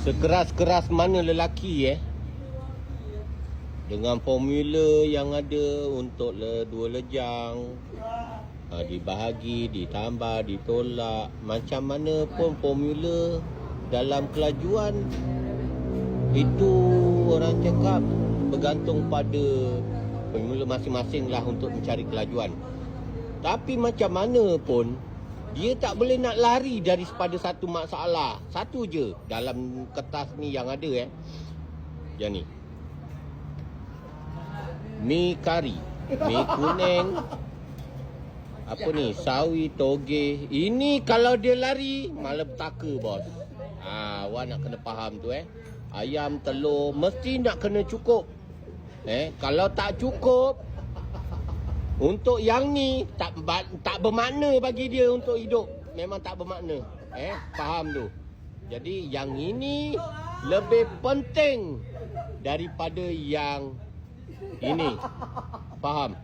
Sekeras-keras mana lelaki dengan formula yang ada untuk dua lejang, dibahagi, ditambah, ditolak, macam mana pun formula dalam kelajuan itu orang cakap bergantung pada formula masing-masing lah untuk mencari kelajuan. Tapi macam mana pun dia tak boleh nak lari daripada satu masalah. Satu je dalam kertas ni yang ada yang ni. Mi kari, mi kuning, apa ni, sawi, toge. Ini kalau dia lari malam petaka bos. Awak nak kena faham tu Ayam, telur mesti nak kena cukup. Kalau tak cukup, untuk yang ni tak bermakna bagi dia untuk hidup. Memang tak bermakna. Faham tu. Jadi yang ini lebih penting daripada yang ini. Faham?